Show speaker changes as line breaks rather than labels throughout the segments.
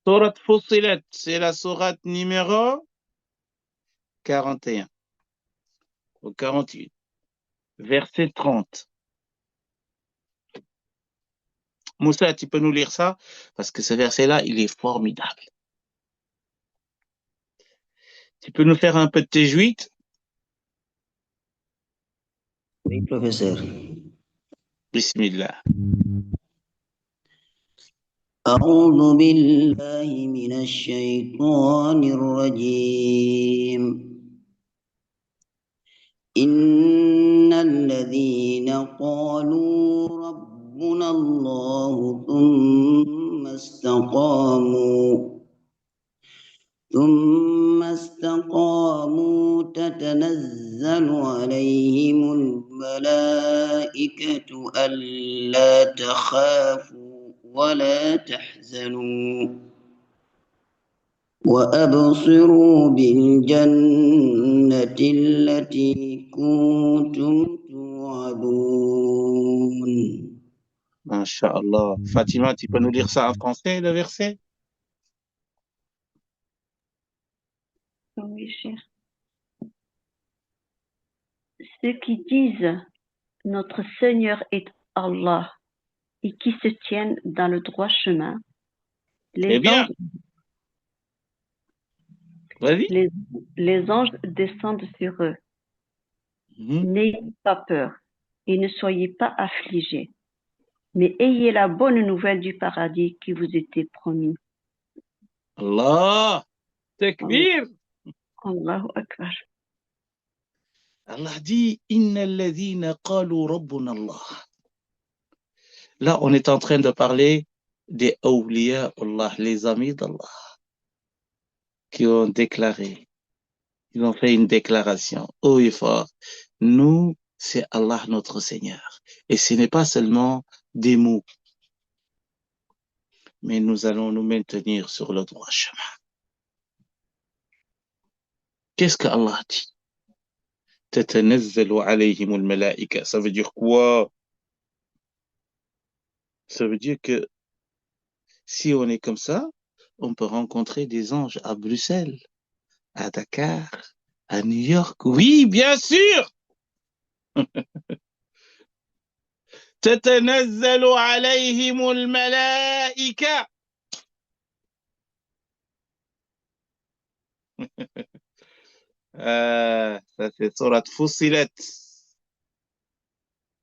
Sourate Fussilat, c'est la sourate numéro 41 ou 48, verset 30. Moussa, tu peux nous lire ça? Parce que ce verset-là, il est formidable. Tu peux nous faire un peu de tajwid?
Oui, professeur.
Bismillah.
أعوذ بالله من الشيطان الرجيم إن الذين قالوا ربنا الله ثم استقاموا تتنزل عليهم الملائكة ألا تخافوا ولا تحزنوا وأبصروا بالجنة التي كنتم توعدون.
Masha'Allah. Fatima, tu peux nous lire ça en français, le verset?
Oui, cher. Ceux qui disent notre Seigneur est Allah et qui se tiennent dans le droit chemin,
Très bien. Vas-y.
les anges descendent sur eux. N'ayez pas peur et ne soyez pas affligés, mais ayez la bonne nouvelle du paradis qui vous était promis.
Allah, takbir.
Allahu Akbar.
Allah dit, Inna alladhina qalu rabbuna Allah. Là, on est en train de parler des awliya Allah, les amis d'Allah, qui ont déclaré, ils ont fait une déclaration haut et fort. Nous, c'est Allah notre Seigneur. Et ce n'est pas seulement des mots, mais nous allons nous maintenir sur le droit chemin. Qu'est-ce que Allah dit? تتنزل عليهم الملائكة. Ça veut dire quoi? Ça veut dire que si on est comme ça, on peut rencontrer des anges à Bruxelles, à Dakar, à New York. Oui, bien sûr! تتنزل عليهم الملائكة. Ça c'est sourate Fussilat.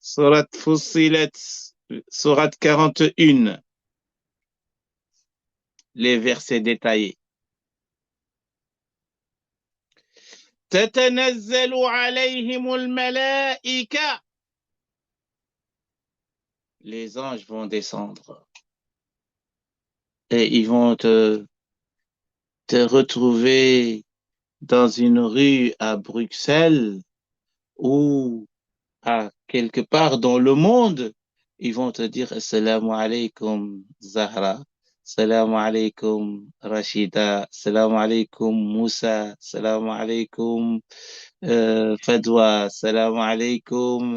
Sourate Fussilat, sourate 41. Les versets détaillés. تتنزل عليهم الملائكة. Les anges vont descendre et ils vont te retrouver dans une rue à Bruxelles ou à quelque part dans le monde. Ils vont te dire Assalamu alaikum Zahra, Assalamu alaikum Rashida, Assalamu alaikum Moussa, Assalamu alaikum Fadwa, Assalamu alaikum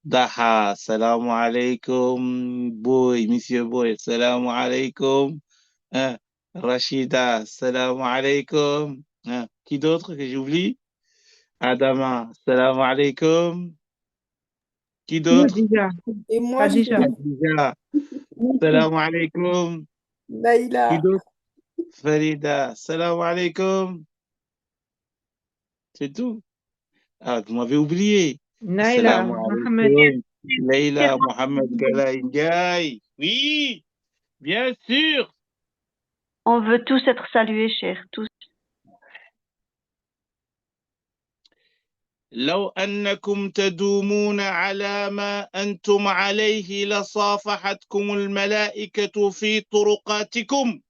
Daha, Assalamu alaikum Boy, Monsieur Boy, Assalamu alaikum Rachida, Assalamu alaikum. Qui d'autre que j'oublie? Adama, Assalamu alaikum. Qui d'autre?
Et moi,
Khadija, Assalamu alaikum.
Naïla.
Qui d'autre? Farida, Assalamu alaikum. C'est tout. Ah, vous m'avez oublié.
Naïla,
Assalamu
Mohamed.
alaikum. Leïla, Mohamed Gala Ndiaye. Oui, bien sûr.
On veut tous être salués, chers, tous.
لو أنكم تدومون على ما أنتم عليه لصافحتكم الملائكة في طرقاتكم.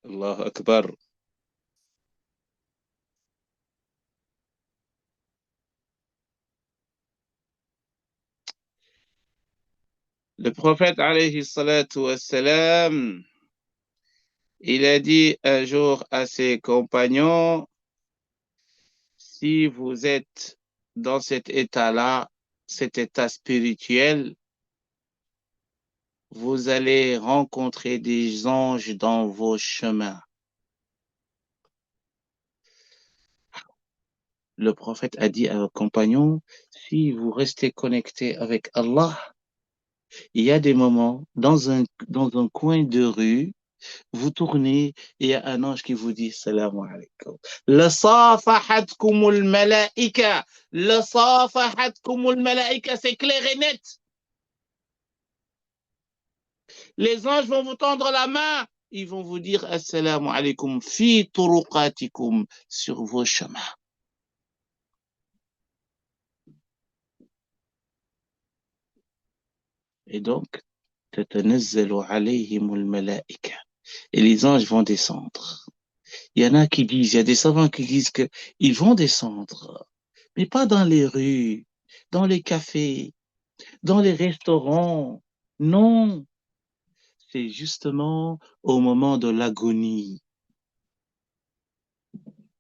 الله أكبر. Le prophète alayhi salatu wassalam, Il a dit un jour à ses compagnons, si vous êtes dans cet état-là, cet état spirituel, vous allez rencontrer des anges dans vos chemins. Le prophète a dit à vos compagnons, si vous restez connectés avec Allah, il y a des moments, dans un coin de rue, vous tournez et il y a un ange qui vous dit Salam alaikum. La safahatkumul malaika. La safahatkumul malaika, c'est clair et net. Les anges vont vous tendre la main. Ils vont vous dire Assalamu alaikum fi turuqatikum sur vos chemins. Et donc, tatanazzalu alayhimul malaika. Et les anges vont descendre. Il y en a qui disent, il y a des savants qui disent que ils vont descendre, mais pas dans les rues, dans les cafés, dans les restaurants. Non, c'est justement au moment de l'agonie.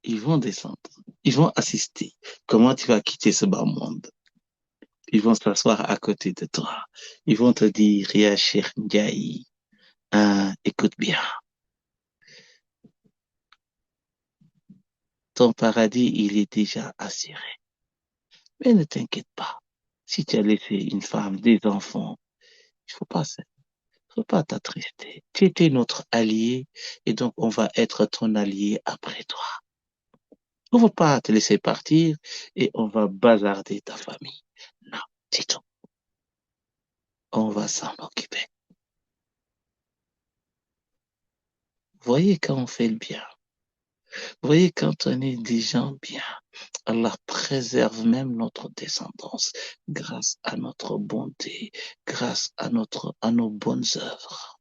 Ils vont descendre, ils vont assister. Comment tu vas quitter ce bas monde? Ils vont s'asseoir à côté de toi. Ils vont te dire, Ya Cheikh Ndiaye, écoute bien. Ton paradis, il est déjà assuré. Mais ne t'inquiète pas. Si tu as laissé une femme, des enfants, il faut pas t'attrister. Tu étais notre allié et donc on va être ton allié après toi. On va pas te laisser partir et on va bazarder ta famille. Non, dis-donc. On va s'en occuper. Voyez quand on fait le bien. Voyez quand on est des gens bien. Allah préserve même notre descendance grâce à notre bonté, grâce à nos bonnes œuvres.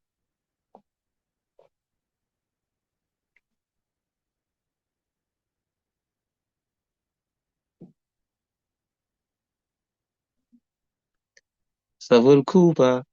Ça vaut le coup ou pas?